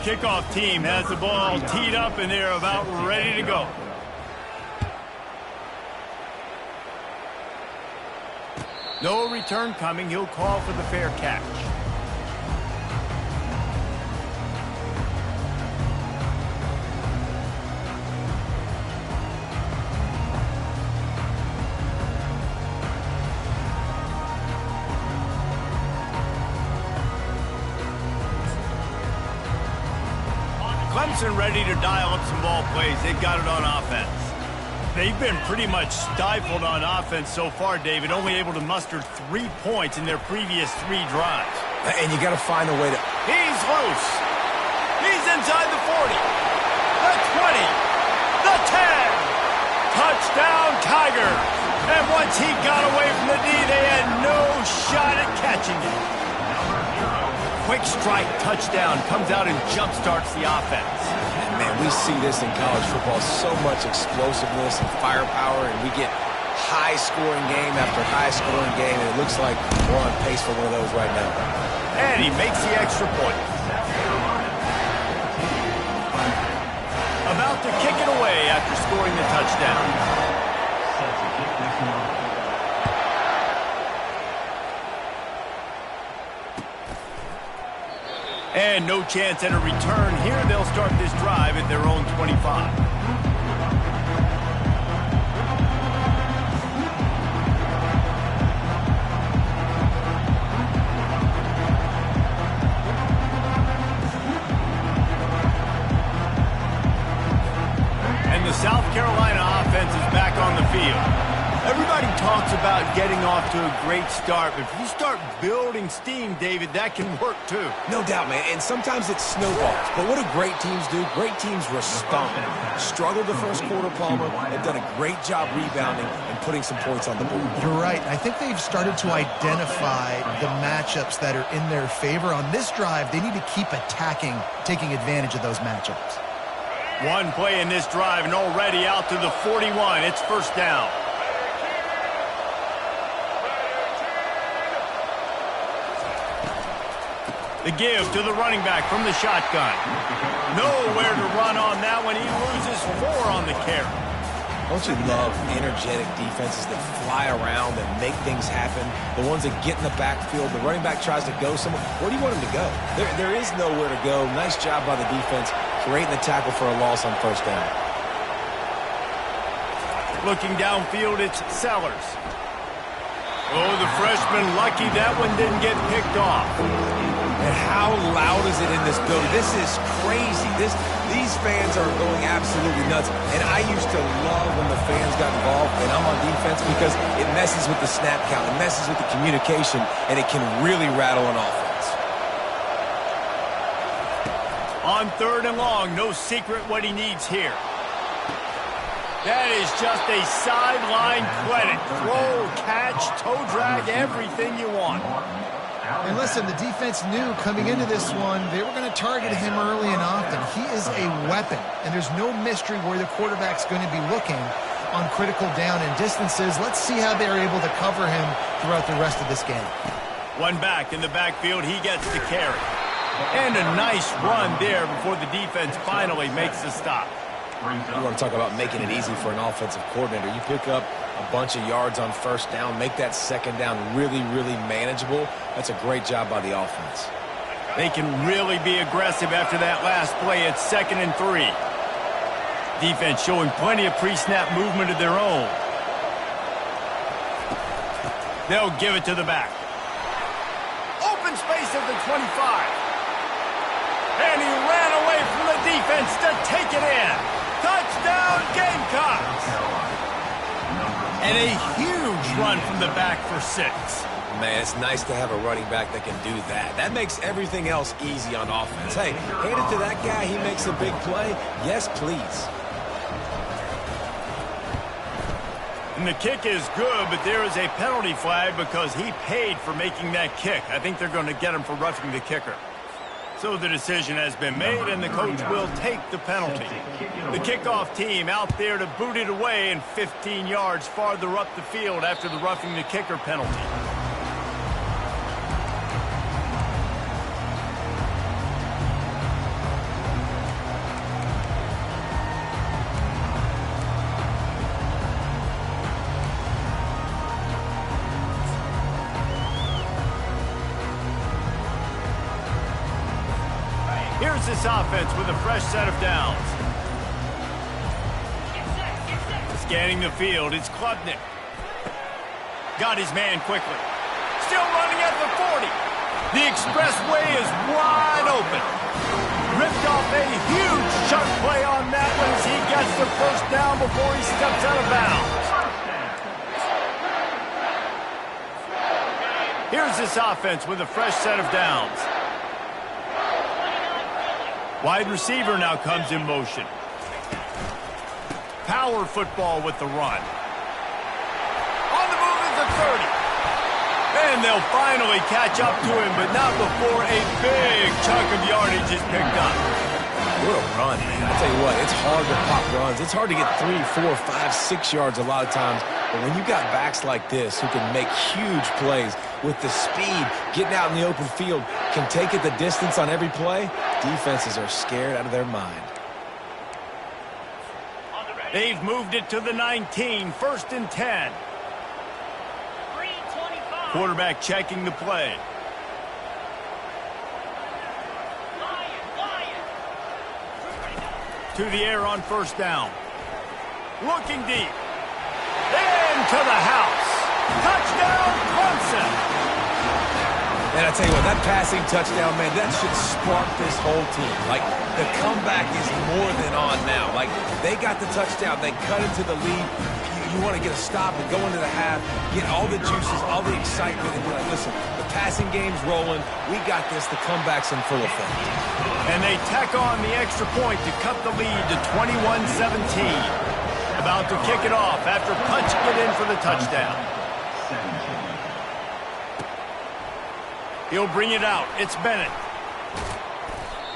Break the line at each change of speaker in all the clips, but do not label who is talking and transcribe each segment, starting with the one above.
Kickoff team has the ball teed up and they're about ready to go. No return coming. He'll call for the fair catch. Clemson ready to dial up some ball plays. They've got it on offense. They've been pretty much stifled on offense so far, David, only able to muster 3 points in their previous 3 drives.
And you got to find a way to...
He's loose. He's inside the 40, the 20, the 10. Touchdown, Tigers. And once he got away from the D, they had no shot at catching it. Quick strike touchdown comes out and jump-starts the offense.
Man, we see this in college football, so much explosiveness and firepower, and we get high-scoring game after high-scoring game, and it looks like we're on pace for one of those right now.
And he makes the extra point. About to kick it away after scoring the touchdown. And no chance at a return here. They'll start this drive at their own 25. And the South Carolina offense is back on the field. Everybody talks about getting off to a great start, but if you start building steam, David, that can work too.
No doubt, man, and sometimes it snowballs. But what do great teams do? Great teams respond. Struggled the first quarter, Palmer. They've done a great job rebounding and putting some points on the board.
You're right. I think they've started to identify the matchups that are in their favor. On this drive, they need to keep attacking, taking advantage of those matchups.
One play in this drive and already out to the 41. It's first down. The give to the running back from the shotgun. Nowhere to run on that one. He loses 4 on the carry.
Don't you love energetic defenses that fly around and make things happen? The ones that get in the backfield. The running back tries to go somewhere. Where do you want him to go? There is nowhere to go. Nice job by the defense creating the tackle for a loss on first down.
Looking downfield, it's Sellers. Oh, the freshman lucky that one didn't get picked off.
And how loud is it in this building? This is crazy. These fans are going absolutely nuts. And I used to love when the fans got involved, and I'm on defense, because it messes with the snap count. It messes with the communication, and it can really rattle an offense.
On 3rd and long, no secret what he needs here. That is just a sideline credit. Throw, catch, toe drag, everything you want.
And listen, the defense knew coming into this one, they were going to target him early and often. He is a weapon, and there's no mystery where the quarterback's going to be looking on critical down and distances. Let's see how they're able to cover him throughout the rest of this game.
One back in the backfield, he gets the carry. And a nice run there before the defense finally makes the stop.
You want to talk about making it easy for an offensive coordinator. You pick up a bunch of yards on first down, make that second down really, really manageable. That's a great job by the offense.
They can really be aggressive after that last play. It's 2nd and 3. Defense showing plenty of pre-snap movement of their own. They'll give it to the back. Open space at the 25. And he ran away from the defense to take it in. Touchdown, Gamecocks! And a huge run from the back for 6.
Man, it's nice to have a running back that can do that. That makes everything else easy on offense. Hey, hand it to that guy. He makes a big play. Yes, please.
And the kick is good, but there is a penalty flag because he paid for making that kick. I think they're going to get him for roughing the kicker. So the decision has been made, and the coach will take the penalty. The kickoff team out there to boot it away and 15 yards farther up the field after the roughing the kicker penalty. Here's this offense with a fresh set of downs. Scanning the field, it's Klubnik. Got his man quickly. Still running at the 40. The expressway is wide open. Ripped off a huge chunk play on that one as he gets the first down before he steps out of bounds. Here's this offense with a fresh set of downs. Wide receiver now comes in motion. Power football with the run. On the move is the 30. And they'll finally catch up to him, but not before a big chunk of yardage is picked up.
What a run, man. I tell you what, it's hard to pop runs. It's hard to get 3, 4, 5, 6 yards a lot of times. But when you got backs like this who can make huge plays with the speed, getting out in the open field, can take it the distance on every play, defenses are scared out of their mind.
They've moved it to the 19, 1st and 10. Quarterback checking the play. To the air on 1st down. Looking deep. And to the house. Touchdown, Clemson.
And I tell you what, that passing touchdown, man, that should spark this whole team. Like, the comeback is more than on now. Like, they got the touchdown. They cut into the lead. You want to get a stop and go into the half, get all the juices, all the excitement, and be like, listen, the passing game's rolling. We got this. The comeback's in full effect.
And they tack on the extra point to cut the lead to 21-17. About to kick it off after punching it in for the touchdown. He'll bring it out. It's Bennett.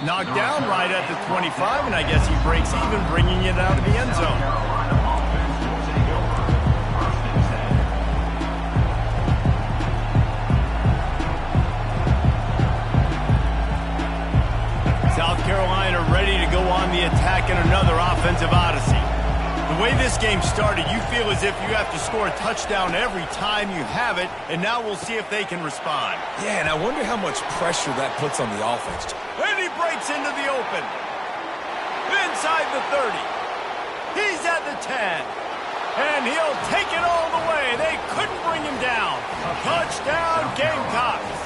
Knocked down right at the 25, and I guess he breaks even, bringing it out of the end zone. South Carolina ready to go on the attack in another offensive odyssey. The way this game started, you feel as if you have to score a touchdown every time you have it, and now we'll see if they can respond.
Yeah, and I wonder how much pressure that puts on the offense.
And he breaks into the open. Inside the 30. He's at the 10. And he'll take it all the way. They couldn't bring him down. Touchdown, Gamecocks.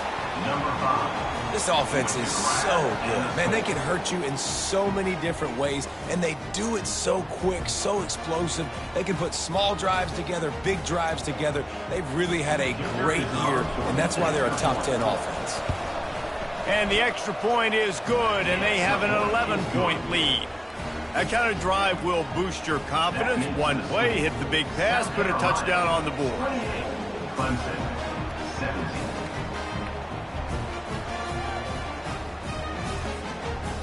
Number 5.
This offense is so good. Man, they can hurt you in so many different ways, and they do it so quick, so explosive. They can put small drives together, big drives together. They've really had a great year, and that's why they're a top 10 offense.
And the extra point is good, and they have an 11-point lead. That kind of drive will boost your confidence. One play, hit the big pass, put a touchdown on the board.
Clemson, 17.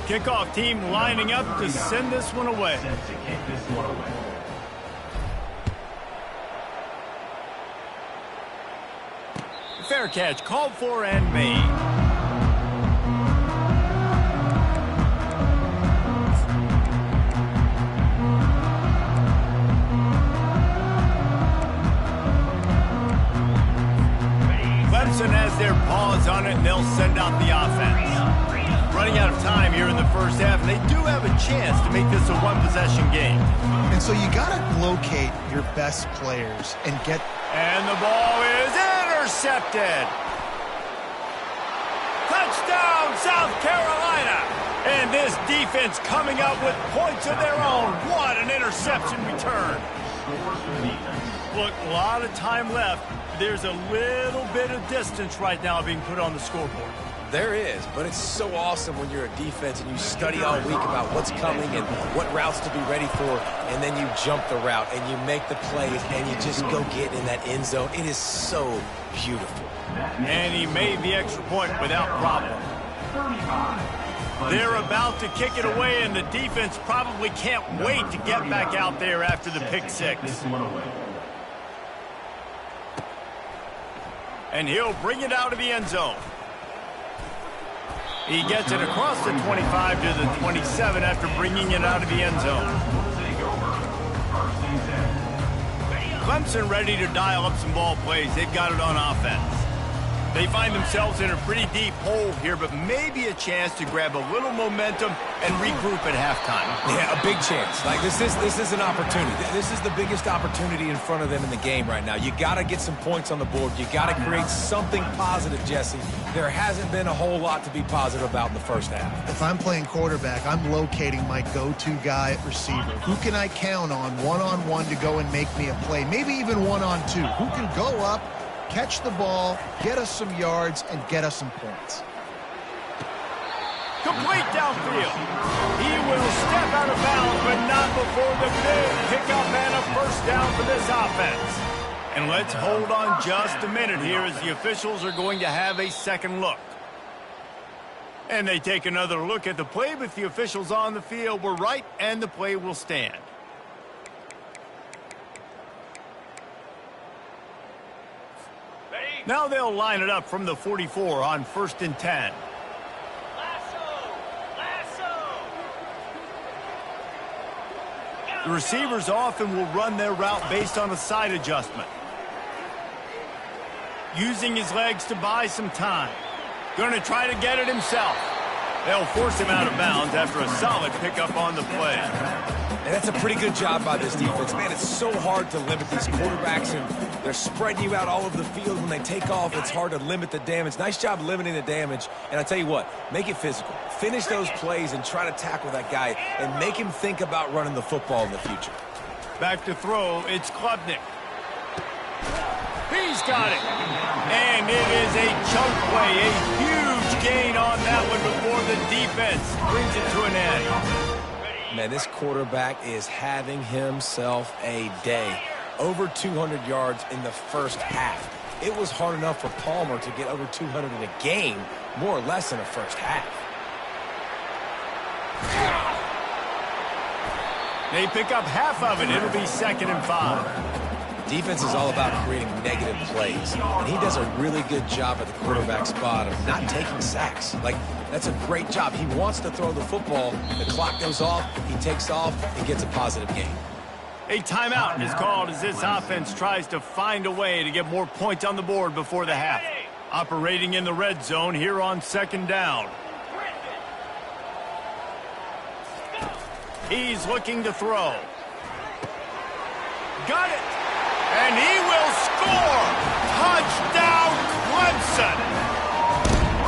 Kickoff team lining up to send this one away. Fair catch called for and made. Clemson has their paws on it, and they'll send out the offense. Running out of time here in the first half, and they do have a chance to make this a one-possession game.
And so you got to locate your best players and get...
And the ball is intercepted. Touchdown, South Carolina. And this defense coming up with points of their own. What an interception return. Look, a lot of time left. There's a little bit of distance right now being put on the scoreboard.
There is, but it's so awesome when you're a defense and you study all week about what's coming and what routes to be ready for, and then you jump the route and you make the plays and you just go get in that end zone. It is so beautiful.
And he made the extra point without problem. They're about to kick it away, and the defense probably can't wait to get back out there after the pick six. And he'll bring it out of the end zone. He gets it across the 25 to the 27 after bringing it out of the end zone. Clemson ready to dial up some ball plays. They've got it on offense. They find themselves in a pretty deep hole here, but maybe a chance to grab a little momentum and regroup at halftime.
Yeah, a big chance. Like, this is an opportunity. This is the biggest opportunity in front of them in the game right now. You got to get some points on the board. You got to create something positive, Jesse. There hasn't been a whole lot to be positive about in the first half.
If I'm playing quarterback, I'm locating my go-to guy at receiver. Who can I count on one-on-one to go and make me a play? Maybe even one-on-two. Who can go up, catch the ball, get us some yards, and get us some points.
Complete downfield. He will step out of bounds, but not before the big pickup and a first down for this offense. And let's hold on just a minute here as the officials are going to have a second look. And they take another look at the play, but the officials on the field were right, and the play will stand. Now they'll line it up from the 44 on 1st and 10. The receivers often will run their route based on a side adjustment. Using his legs to buy some time. Going to try to get it himself. They'll force him out of bounds after a solid pickup on the play.
And that's a pretty good job by this defense. Man, it's so hard to limit these quarterbacks, and they're spreading you out all over the field. When they take off, it's hard to limit the damage. Nice job limiting the damage. And I tell you what, make it physical. Finish those plays and try to tackle that guy and make him think about running the football in the future.
Back to throw, it's Klubnik. He's got it. And it is a chunk play, a huge gain on that one before the defense brings it to an end.
Man, this quarterback is having himself a day. Over 200 yards in the first half. It was hard enough for Palmer to get over 200 in a game, more or less in the first half.
They pick up half of it. It'll be 2nd and 5.
Defense is all about creating negative plays, and he does a really good job at the quarterback spot of not taking sacks. Like, that's a great job. He wants to throw the football. The clock goes off. He takes off and gets a positive gain.
A timeout is called as this offense tries to find a way to get more points on the board before the half. Operating in the red zone here on 2nd down. He's looking to throw. Got it! And he will score! Touchdown, Clemson!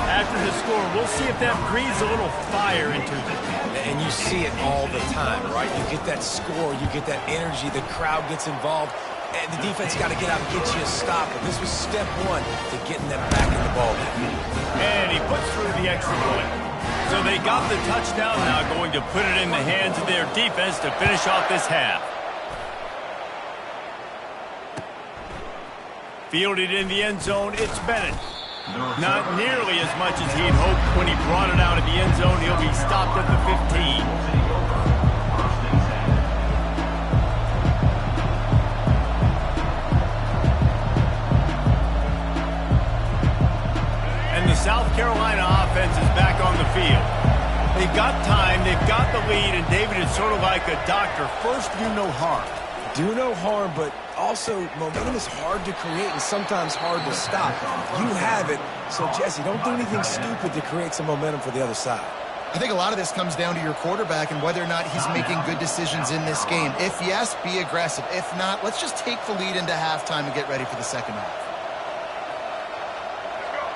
After the score, we'll see if that breathes a little fire into them.
And you see it all the time, right? You get that score, you get that energy, the crowd gets involved, and the defense got to get out and get you a stop. But this was step one to getting them back in the ball game.
And he puts through the extra point. So they got the touchdown, now going to put it in the hands of their defense to finish off this half. Fielded in the end zone, it's Bennett. Not nearly as much as he'd hoped when he brought it out of the end zone. He'll be stopped at the 15. And the South Carolina offense is back on the field. They've got time, they've got the lead, and David is sort of like a doctor. First, do no harm.
Do no harm, but also momentum is hard to create and sometimes hard to stop. You have it, so Jesse, don't do anything stupid to create some momentum for the other side.
I think a lot of this comes down to your quarterback and whether or not he's making good decisions in this game. If yes, be aggressive. If not, let's just take the lead into halftime and get ready for the second half.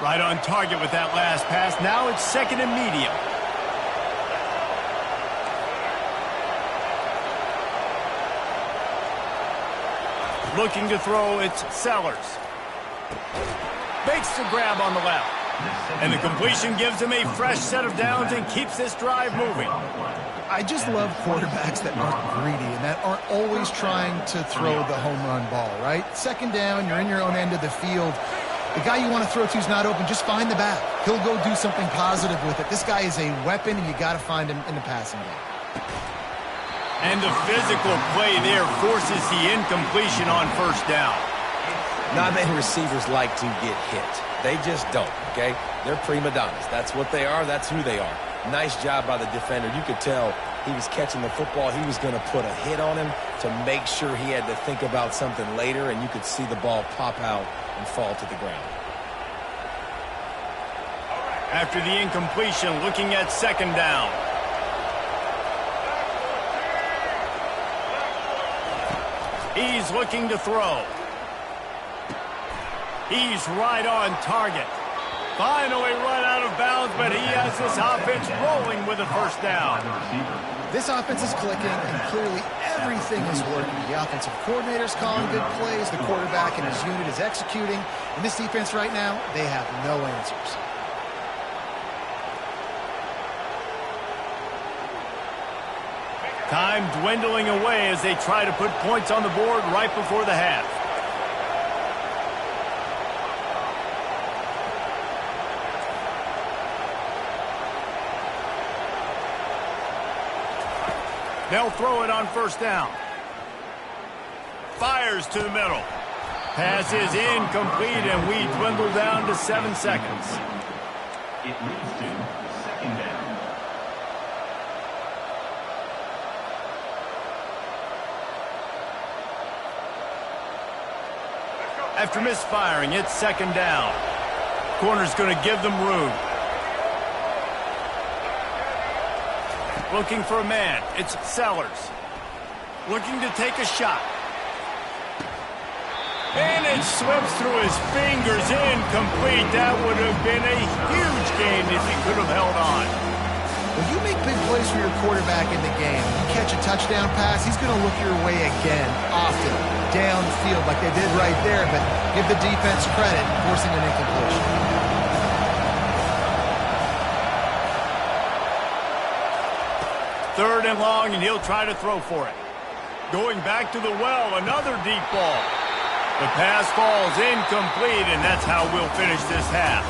Right on target with that last pass. Now it's 2nd and medium. Looking to throw, it's Sellers. Makes the grab on the left. And the completion gives him a fresh set of downs and keeps this drive moving.
I just love quarterbacks that aren't greedy and that aren't always trying to throw the home run ball, right? 2nd down, you're in your own end of the field. The guy you want to throw to is not open. Just find the back. He'll go do something positive with it. This guy is a weapon, and you got to find him in the passing game.
And the physical play there forces the incompletion on 1st down.
Not many receivers like to get hit. They just don't, okay? They're prima donnas. That's what they are. That's who they are. Nice job by the defender. You could tell he was catching the football. He was going to put a hit on him to make sure he had to think about something later, and you could see the ball pop out and fall to the ground.
After the incompletion, looking at second down. He's looking to throw. He's right on target. Finally run out of bounds, but he has this offense rolling with a first down.
This offense is clicking, and clearly everything is working. The offensive coordinator's calling good plays. The quarterback and his unit is executing. And this defense right now, they have no answers.
Time dwindling away as they try to put points on the board right before the half. They'll throw it on first down. Fires to the middle. Pass is incomplete, and we dwindle down to 7 seconds.
It leads to second down.
After misfiring, it's second down. Corner's going to give them room. Looking for a man. It's Sellers. Looking to take a shot. And it slips through his fingers. Incomplete. That would have been a huge gain if he could have held on.
When you make big plays for your quarterback in the game, you catch a touchdown pass, he's going to look your way again, often, downfield like they did right there, but give the defense credit, forcing an incompletion.
Third and long, and he'll try to throw for it. Going back to the well, another deep ball. The pass falls incomplete, and that's how we'll finish this half.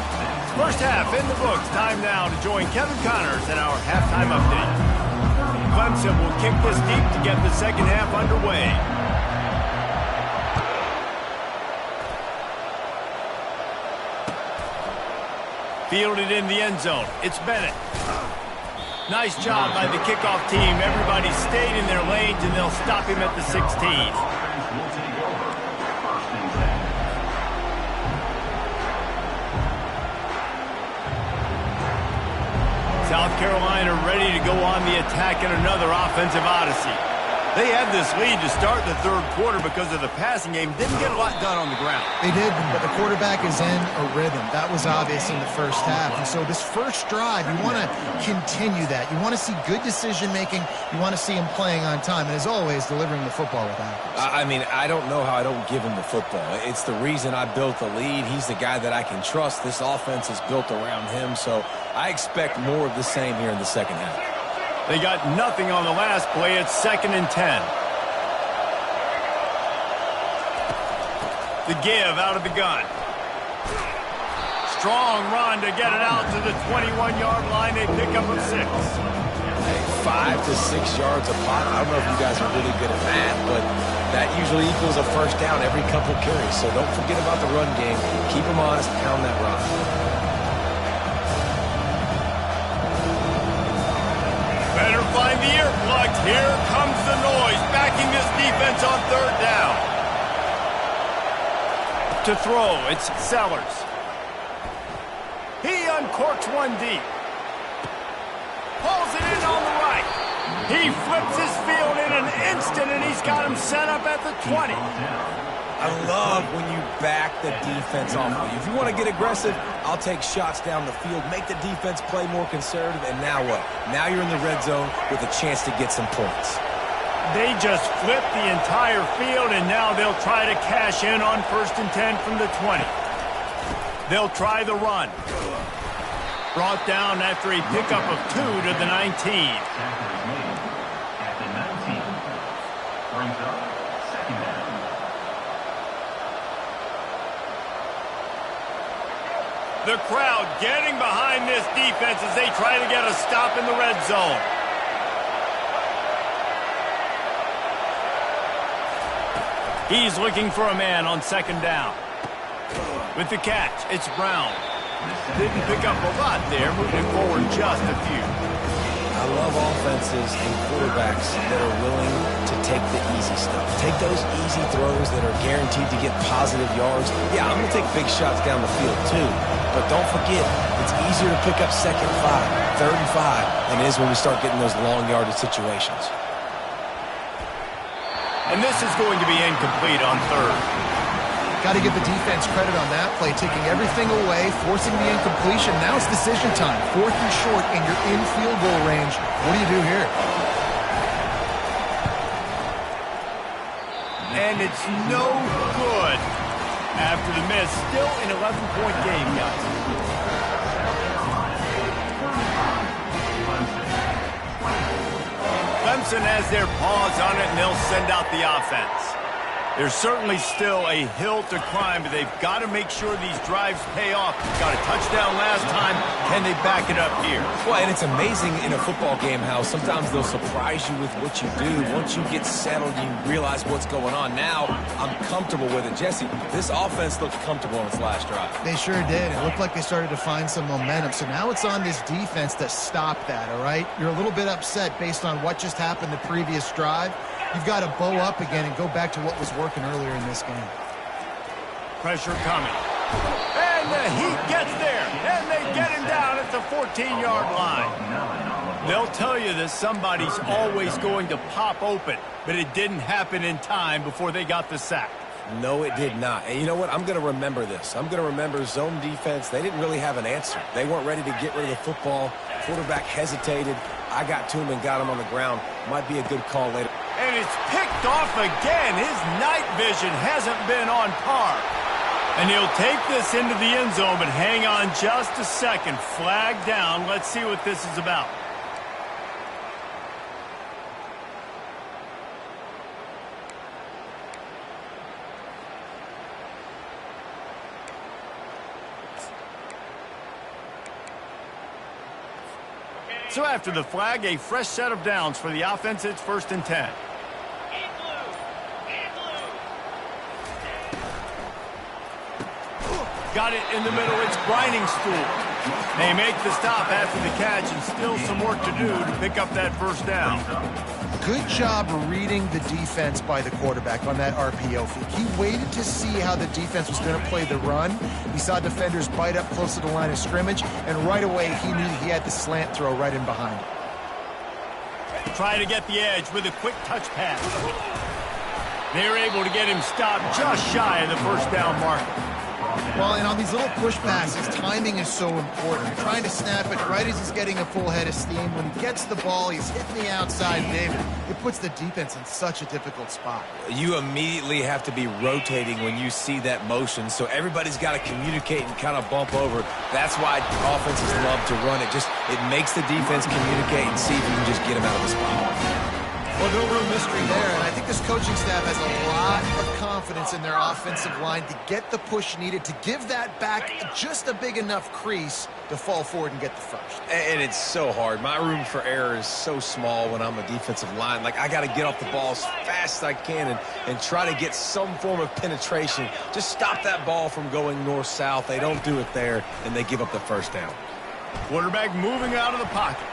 First half in the books. Time now to join Kevin Connors in our halftime update. Clemson will kick this deep to get the second half underway. Fielded in the end zone. It's Bennett. Nice job by the kickoff team. Everybody stayed in their lanes, and they'll stop him at the 16. South Carolina ready to go on the attack in another offensive odyssey. They had this lead to start the third quarter because of the passing game. Didn't get a lot done on the ground.
They did, but the quarterback is in a rhythm. That was obvious in the first half. And so this first drive, you want to continue that. You want to see good decision-making. You want to see him playing on time. And as always, delivering the football with accuracy.
I mean, I don't know how I don't give him the football. It's the reason I built the lead. He's the guy that I can trust. This offense is built around him, so I expect more of the same here in the second half.
They got nothing on the last play. It's 2nd and 10. The give out of the gun. Strong run to get it out to the 21-yard line. They pick up a 6.
Hey, 5 to 6 yards a pop. I don't know if you guys are really good at math, but that usually equals a first down every couple carries. So don't forget about the run game. Keep them honest. Pound that rock.
Better find the earplugs. Here comes the noise, backing this defense on third down. To throw, it's Sellers. He uncorks one deep. Pulls it in on the right. He flips his field in an instant, and he's got him set up at the 20.
I love when you back the defense off of you. If you want to get aggressive, I'll take shots down the field, make the defense play more conservative, and now what? Now you're in the red zone with a chance to get some points.
They just flipped the entire field, and now they'll try to cash in on 1st and 10 from the 20. They'll try the run. Brought down after a pickup of 2 to the 19.
At the 19. Brings up second down.
The crowd getting behind this defense as they try to get a stop in the red zone. He's looking for a man on 2nd down. With the catch, it's Brown. Didn't pick up a lot there, moving forward just a few.
I love offenses and quarterbacks that are willing to take the easy stuff. Take those easy throws that are guaranteed to get positive yards. Yeah, I'm going to take big shots down the field too. But don't forget, it's easier to pick up 2nd and 5, 3rd and 5 than it is when we start getting those long yardage situations.
And this is going to be incomplete on 3rd.
Got to give the defense credit on that play, taking everything away, forcing the incompletion. Now it's decision time. 4th and short, and you're in field goal range. What do you do here?
And it's no good after the miss. Still an 11-point game, guys. Clemson has their paws on it, and they'll send out the offense. There's certainly still a hill to climb, but they've got to make sure these drives pay off. Got a touchdown last time. Can they back it up here?
Well, and it's amazing in a football game how sometimes they'll surprise you with what you do. Once you get settled, you realize what's going on. Now, I'm comfortable with it. Jesse, this offense looked comfortable on its last drive.
They sure did. It looked like they started to find some momentum. So now it's on this defense to stop that, all right? You're a little bit upset based on what just happened the previous drive. You've got to bow up again and go back to what was working earlier in this game.
Pressure coming. And the Heat gets there. And they get him down at the 14-yard line. They'll tell you that somebody's always going to pop open, but it didn't happen in time before they got the sack.
No, it did not. And you know what? I'm going to remember this. I'm going to remember zone defense. They didn't really have an answer. They weren't ready to get rid of the football. Quarterback hesitated. I got to him and got him on the ground. Might be a good call later.
And it's picked off again. His night vision hasn't been on par. And he'll take this into the end zone, but hang on just a second. Flag down. Let's see what this is about. So after the flag, a fresh set of downs for the offense. It's 1st and 10. Got it in the middle. It's Grinding Stool. They make the stop after the catch, and still some work to do to pick up that 1st down.
Good job reading the defense by the quarterback on that RPO feed. He waited to see how the defense was going to play the run. He saw defenders bite up close to the line of scrimmage, and right away he knew he had the slant throw right in behind him.
Try to get the edge with a quick touch pass. They're able to get him stopped just shy of the 1st down marker.
Well, and on these little push passes, timing is so important. You're trying to snap it right as he's getting a full head of steam. When he gets the ball, he's hitting the outside, David. It puts the defense in such a difficult spot.
You immediately have to be rotating when you see that motion, so everybody's got to communicate and kind of bump over. That's why offenses love to run it. It makes the defense communicate and see if you can just get him out of the spot.
Well, no real mystery there, and I think this coaching staff has a lot of confidence in their offensive line to get the push needed to give that back just a big enough crease to fall forward and get the 1st.
And it's so hard. My room for error is so small when I'm a defensive line. Like, I got to get off the ball as fast as I can and try to get some form of penetration. Just stop that ball from going north-south. They don't do it there, and they give up the 1st down.
Quarterback moving out of the pocket.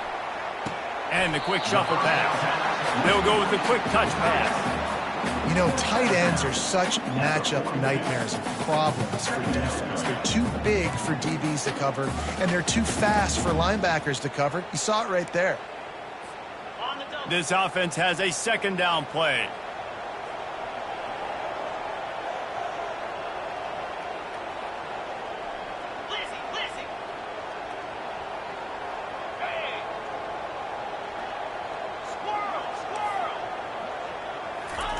And the quick shuffle pass. They'll go with the quick touch pass.
You know, tight ends are such matchup nightmares and problems for defense. They're too big for DBs to cover, and they're too fast for linebackers to cover. You saw it right there.
This offense has a 2nd down play.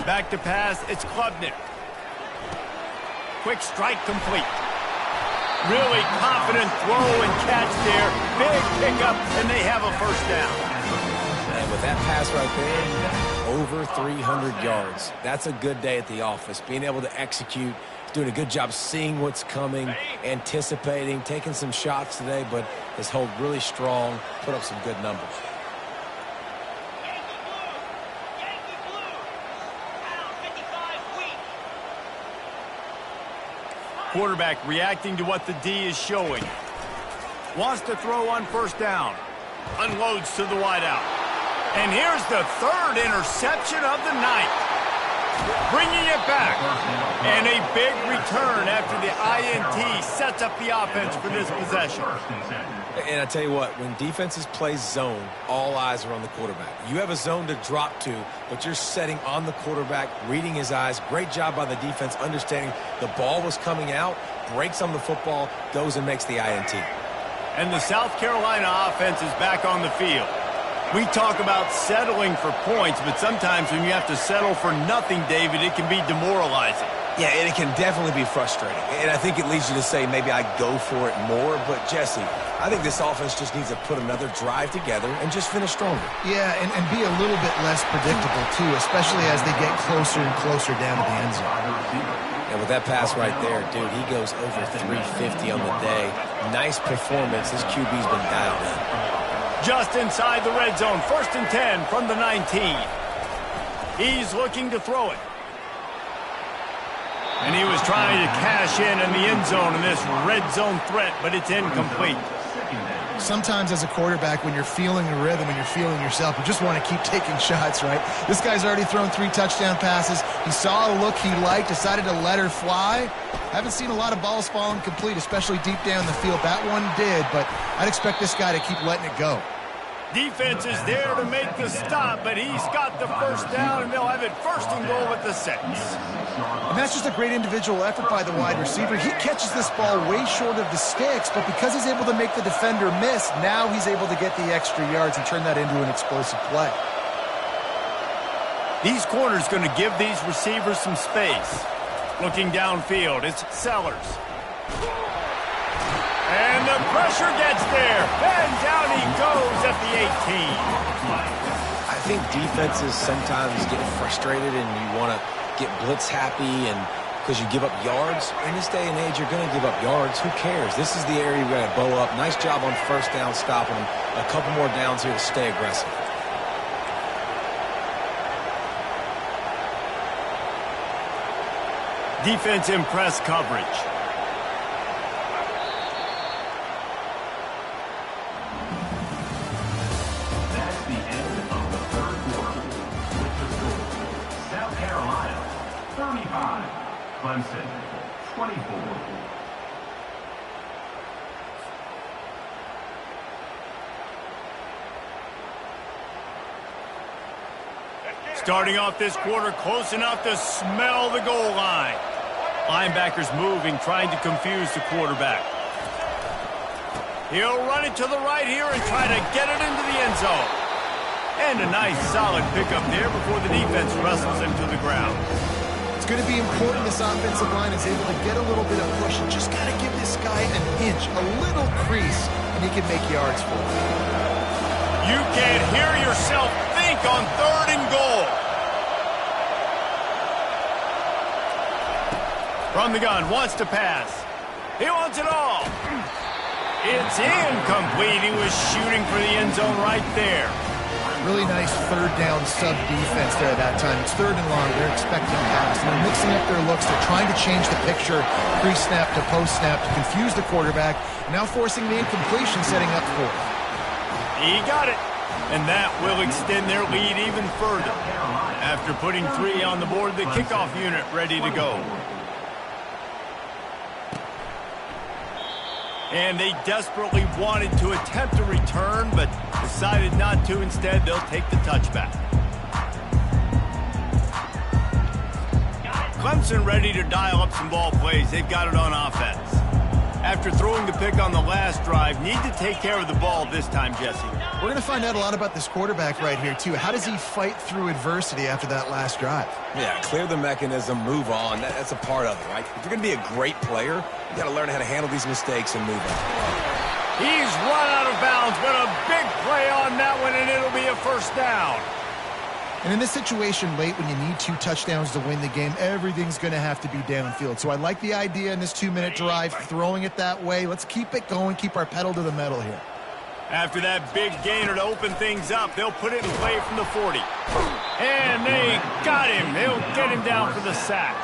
Back to pass, it's Klubnik. Quick strike complete. Really confident throw and catch there. Big pickup, and they have a 1st down.
And with that pass right there, over 300 yards. That's a good day at the office. Being able to execute, doing a good job seeing what's coming, anticipating, taking some shots today, but has held really strong, put up some good numbers.
Quarterback reacting to what the D is showing. Wants to throw on 1st down. Unloads to the wideout. And here's the third interception of the night. Bringing it back. And a big return after the INT sets up the offense for this possession.
And I tell you what, when defenses play zone, all eyes are on the quarterback. You have a zone to drop to, but you're setting on the quarterback, reading his eyes. Great job by the defense, understanding the ball was coming out, breaks on the football, goes and makes the INT.
And the South Carolina offense is back on the field. We talk about settling for points, but sometimes when you have to settle for nothing, David, it can be demoralizing.
Yeah, and it can definitely be frustrating. And I think it leads you to say maybe I go for it more. But, Jesse, I think this offense just needs to put another drive together and just finish stronger.
Yeah, and be a little bit less predictable, too, especially as they get closer and closer down to the end zone.
And with that pass right there, dude, he goes over 350 on the day. Nice performance. His QB's been dialed in.
Just inside the red zone, 1st and 10 from the 19. He's looking to throw it. And he was trying to cash in the end zone in this red zone threat, but it's incomplete.
Sometimes as a quarterback, when you're feeling the rhythm and you're feeling yourself, you just want to keep taking shots, right? This guy's already thrown 3 touchdown passes. He saw a look he liked, decided to let her fly. Haven't seen a lot of balls falling complete, especially deep down the field. That one did, but I'd expect this guy to keep letting it go.
Defense is there to make the stop, but he's got the first down, and they'll have it 1st and goal at the 6.
And that's just a great individual effort by the wide receiver. He catches this ball way short of the sticks, but because he's able to make the defender miss, now he's able to get the extra yards and turn that into an explosive play.
These corners going to give these receivers some space. Looking downfield, it's Sellers. And the pressure gets there. And down he goes at the 18.
I think defenses sometimes get frustrated and you want to get blitz happy and because you give up yards. In this day and age, you're going to give up yards. Who cares? This is the area we got to bow up. Nice job on 1st down, stopping them. A couple more downs here to stay aggressive.
Defense in press coverage.
That's the end of the 3rd quarter. With the score, South Carolina 35, Clemson 24.
Starting off this quarter close enough to smell the goal line. Linebackers moving, trying to confuse the quarterback. He'll run it to the right here and try to get it into the end zone. And a nice solid pickup there before the defense wrestles him to the ground.
It's going to be important this offensive line is able to get a little bit of push and just got to give this guy an inch, a little crease, and he can make yards for it.
You can hear yourself think on 3rd and goal. From the gun, wants to pass. He wants it all. It's incomplete. He was shooting for the end zone right there.
Really nice 3rd down sub defense there at that time. It's 3rd and long. They're expecting pass. They're mixing up their looks. They're trying to change the picture pre-snap to post-snap to confuse the quarterback. Now forcing the incompletion, setting up for it.
He got it. And that will extend their lead even further. After putting 3 on the board, the kickoff unit ready to go. And they desperately wanted to attempt a return, but decided not to. Instead, they'll take the touchback. Clemson ready to dial up some ball plays. They've got it on offense. After throwing the pick on the last drive, need to take care of the ball this time, Jesse.
We're going to find out a lot about this quarterback right here, too. How does he fight through adversity after that last drive?
Yeah, clear the mechanism, move on. That's a part of it, right? If you're going to be a great player, you got to learn how to handle these mistakes and move on.
He's run out of bounds, but a big play on that one, and it'll be a 1st down.
And in this situation late when you need 2 touchdowns to win the game, everything's going to have to be downfield. So I like the idea in this 2-minute drive, throwing it that way. Let's keep it going, keep our pedal to the metal here.
After that big gainer to open things up, they'll put it in play from the 40. And they got him. They'll get him down for the sack.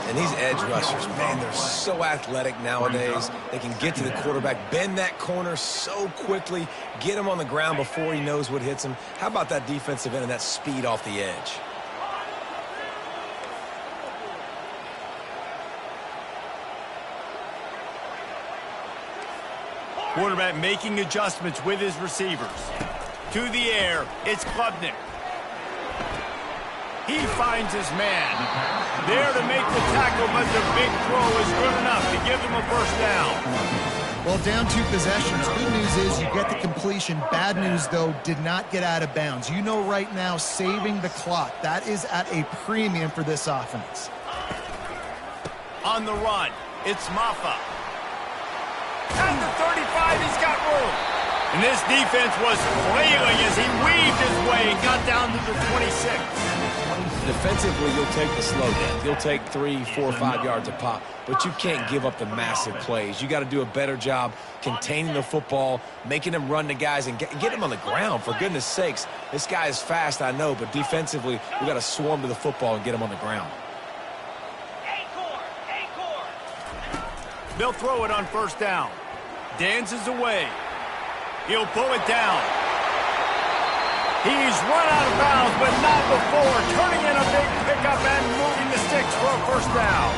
And these edge rushers, man, they're so athletic nowadays. They can get to the quarterback, bend that corner so quickly, get him on the ground before he knows what hits him. How about that defensive end and that speed off the edge?
Quarterback making adjustments with his receivers. To the air, it's Klubnik. He finds his man. There to make the tackle, but the big throw is good enough to give them a first down.
Well, down 2 possessions. Good news is you get the completion. Bad news, though, did not get out of bounds. You know right now, saving the clock. That is at a premium for this offense.
On the run, it's Maffa. At the 35, he's got room. And this defense was flailing as he weaved his way and got down to the 26.
Defensively, you'll take the slow down. You'll take 3, 4, 5 yards a pop, but you can't give up the massive plays. You got to do a better job containing the football, making them run to guys and get them on the ground. For goodness sakes, this guy is fast, I know, but defensively, we got to swarm to the football and get him on the ground.
They'll throw it on first down. Dances away. He'll pull it down. He's run out of bounds, but not before. Turning in a big pickup and moving the sticks for a first down.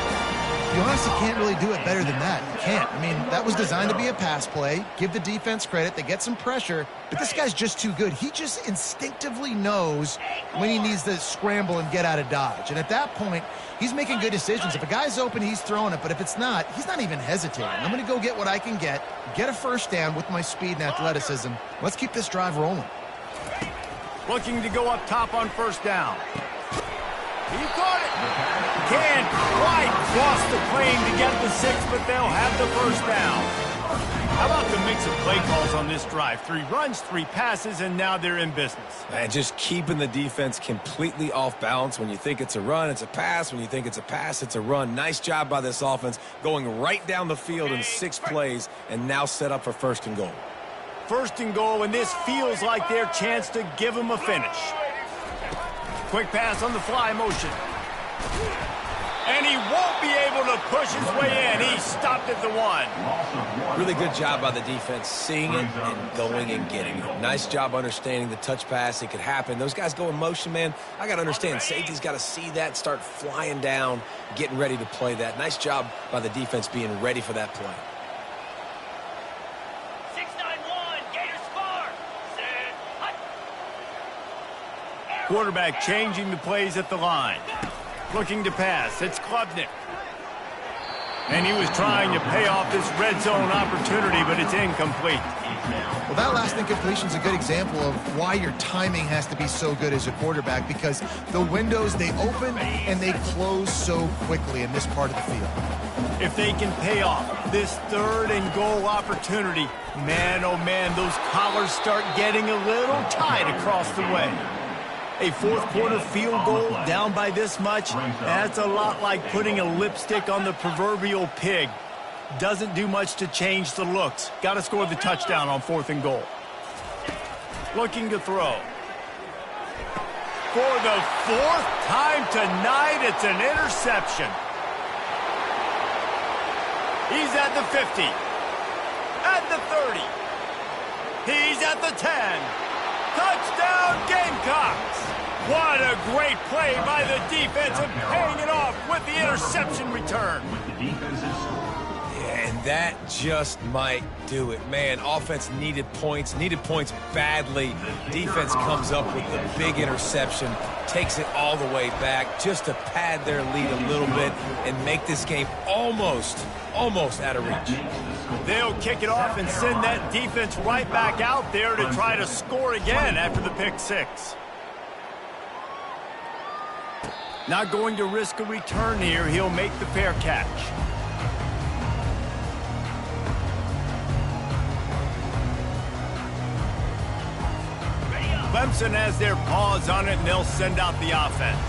You honestly can't really do it better than that. You can't. I mean, that was designed to be a pass play. Give the defense credit. They get some pressure, but this guy's just too good. He just instinctively knows when he needs to scramble and get out of dodge. And at that point, he's making good decisions. If a guy's open, he's throwing it. But if it's not, he's not even hesitating. I'm going to go get what I can get a first down with my speed and athleticism. Let's keep this drive rolling.
Looking to go up top on first down. He caught it. Can't quite cross the plane to get the 6, but they'll have the first down. How about the mix of play calls on this drive? 3 runs, 3 passes, and now they're in business.
Man, just keeping the defense completely off balance. When you think it's a run, it's a pass. When you think it's a pass, it's a run. Nice job by this offense, going right down the field in 6 plays, and now set up for first and goal.
First and goal, and this feels like their chance to give them a finish. Quick pass on the fly motion. And he won't be able to push his way in. He stopped at the 1.
Really good job by the defense, seeing it and going and getting it. Nice job understanding the touch pass. It could happen. Those guys go in motion, man. I got to understand. Safety's got to see that, start flying down, getting ready to play that. Nice job by the defense being ready for that play.
Quarterback changing the plays at the line. Looking to pass. It's Klubnik. And he was trying to pay off this red zone opportunity, but it's incomplete.
Well, that last incompletion is a good example of why your timing has to be so good as a quarterback, because the windows, they open and they close so quickly in this part of the field.
If they can pay off this 3rd and goal opportunity, man, oh man, those collars start getting a little tight across the way. A 4th quarter field goal down by this much, that's a lot like putting a lipstick on the proverbial pig. Doesn't do much to change the looks. Got to score the touchdown on 4th and goal. Looking to throw. For the 4th time tonight, it's an interception. He's at the 50. At the 30. He's at the 10. Touchdown, Gamecocks! What a great play by the defense and paying it off with the interception return.
Yeah, and that just might do it. Man, offense needed points badly. Defense comes up with the big interception, takes it all the way back just to pad their lead a little bit and make this game almost out of reach.
They'll kick it off and send that defense right back out there to try to score again after the pick 6. Not going to risk a return here. He'll make the fair catch. Clemson has their paws on it, and they'll send out the offense.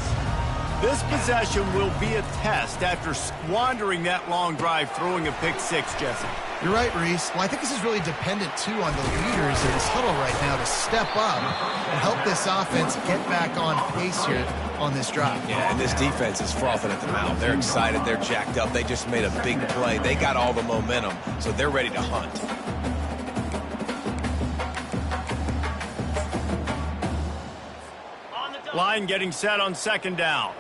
This possession will be a test after squandering that long drive, throwing a pick 6, Jesse.
You're right, Reese. Well, I think this is really dependent, too, on the leaders in this huddle right now to step up and help this offense get back on pace here on this drive.
Yeah, and this defense is frothing at the mouth. They're excited. They're jacked up. They just made a big play. They got all the momentum, so they're ready to hunt.
Line getting set on second down.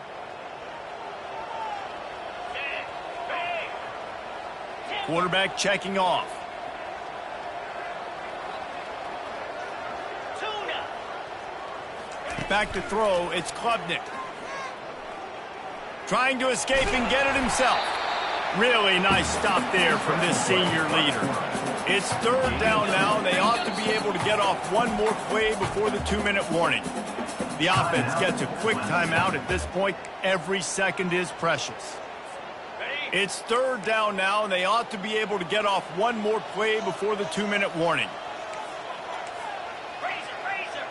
Quarterback checking off. Back to throw, it's Klubnik. Trying to escape and get it himself. Really nice stop there from this senior leader. It's third down now. They ought to be able to get off one more play before the 2-minute warning. The offense gets a quick timeout at this point. Every second is precious. It's third down now, and they ought to be able to get off one more play before the 2-minute warning.
Razor.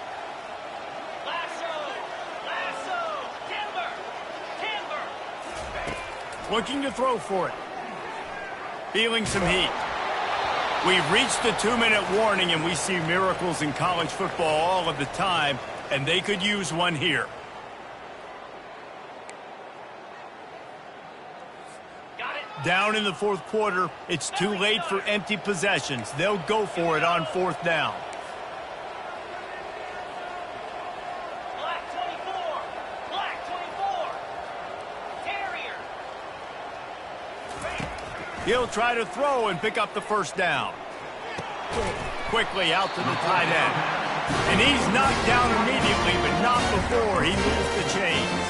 Lasso. Timber.
Looking to throw for it. Feeling some heat. We've reached the 2-minute warning, and we see miracles in college football all of the time, and they could use one here. Down in the fourth quarter, it's too late for empty possessions. They'll go for it on fourth down.
Black 24. Terrier.
He'll try to throw and pick up the first down. Quickly out to the tight end. And he's knocked down immediately, but not before he moves the chains.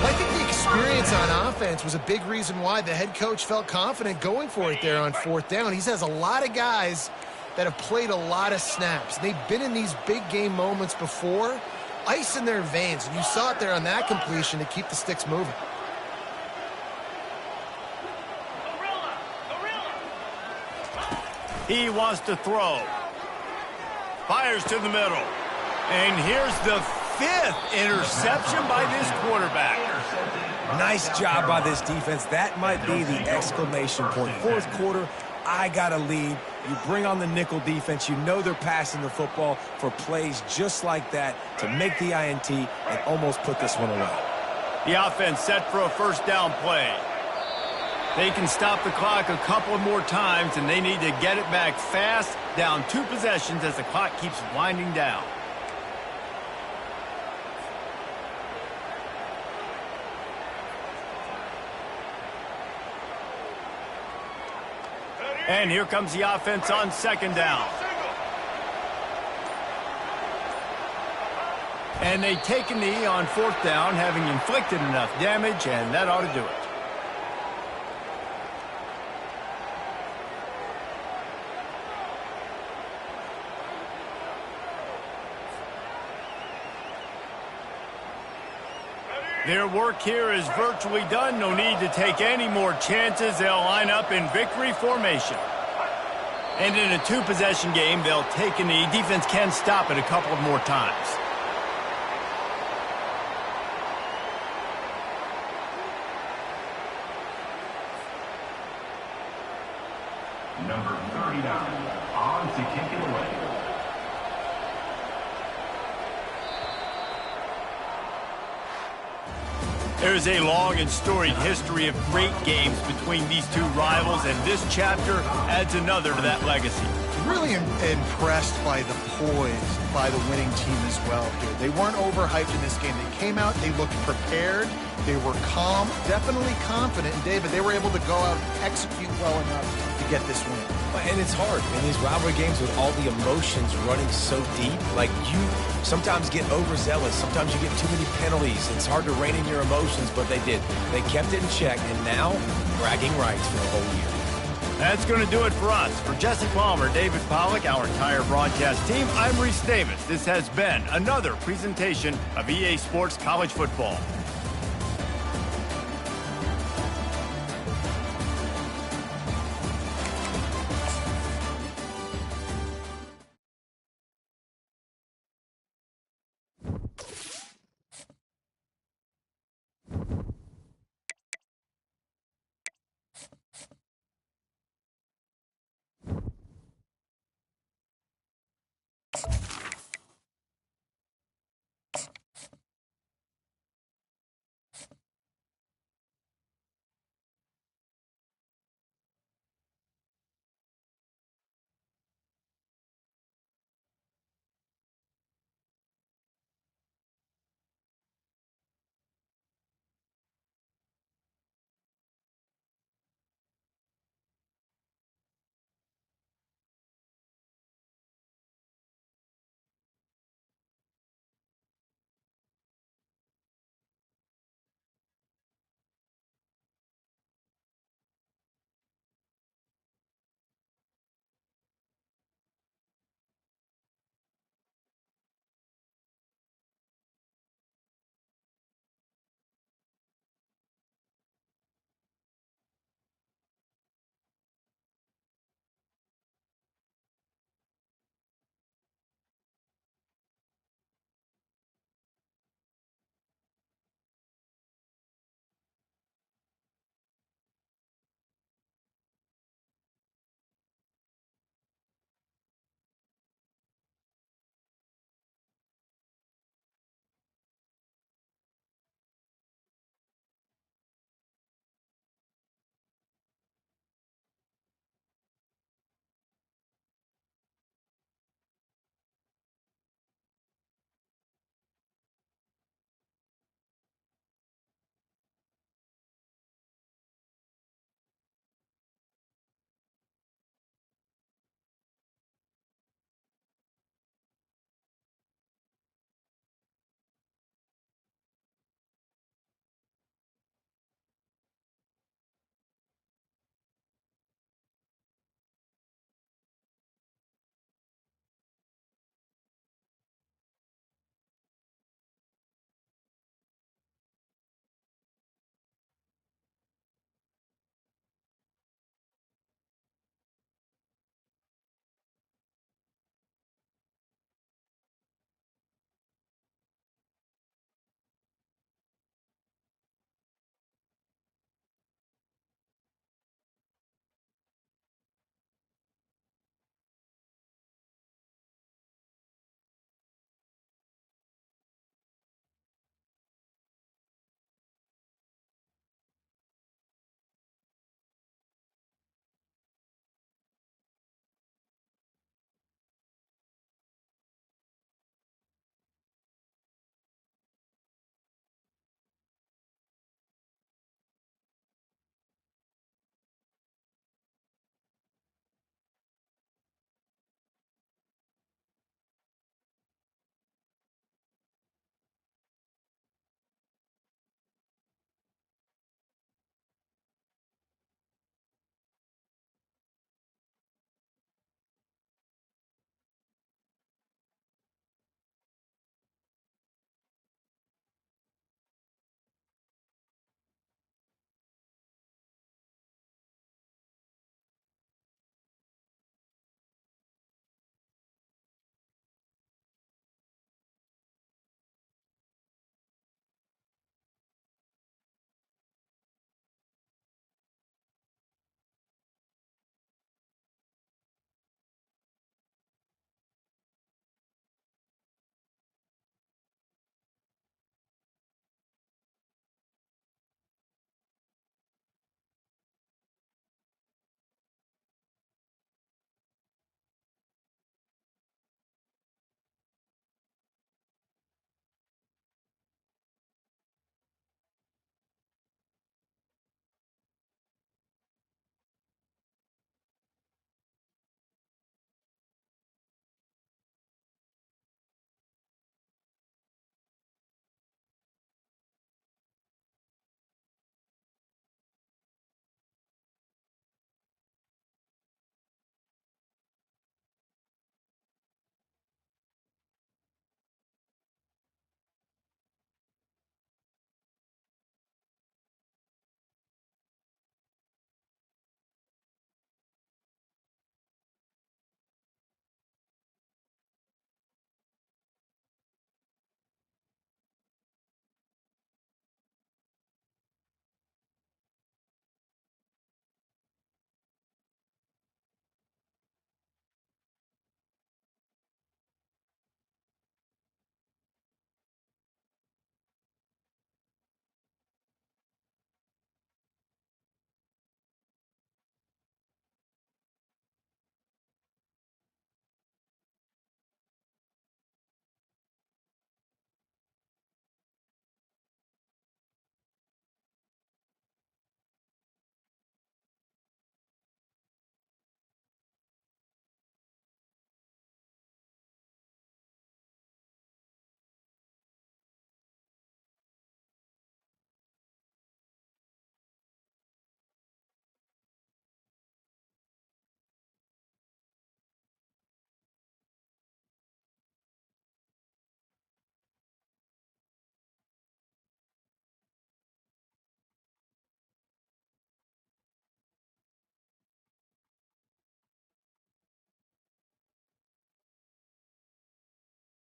Well, I think the experience on offense was a big reason why the head coach felt confident going for it there on fourth down. He has a lot of guys that have played a lot of snaps. They've been in these big game moments before, ice in their veins, and you saw it there on that completion to keep the sticks moving.
He wants to throw. Fires to the middle. And here's the 5th interception by this quarterback.
Nice job by this defense. That might be the exclamation point. Fourth quarter, I got a lead. You bring on the nickel defense. You know they're passing the football for plays just like that to make the INT and almost put this one away.
The offense set for a first down play. They can stop the clock a couple more times, and they need to get it back fast, down 2 possessions as the clock keeps winding down. And here comes the offense on second down. And they take a knee on fourth down, having inflicted enough damage, and that ought to do it. Their work here is virtually done. No need to take any more chances. They'll line up in victory formation. And in a 2-possession game, they'll take a knee. Defense can stop it a couple of more times.
Number 39, on to kick it away.
There's a long and storied history of great games between these two rivals, and this chapter adds another to that legacy.
Really impressed by the poise by the winning team as well here. They weren't overhyped in this game. They came out, they looked prepared, they were calm, definitely confident, and David, they were able to go out and execute well enough to get this win.
And it's hard in these rivalry games with all the emotions running so deep. Like, you sometimes get overzealous. Sometimes you get too many penalties. It's hard to rein in your emotions, but they did. They kept it in check, and now bragging rights for the whole year.
That's going to do it for us. For Jesse Palmer, David Pollack, our entire broadcast team, I'm Reese Davis. This has been another presentation of EA Sports College Football.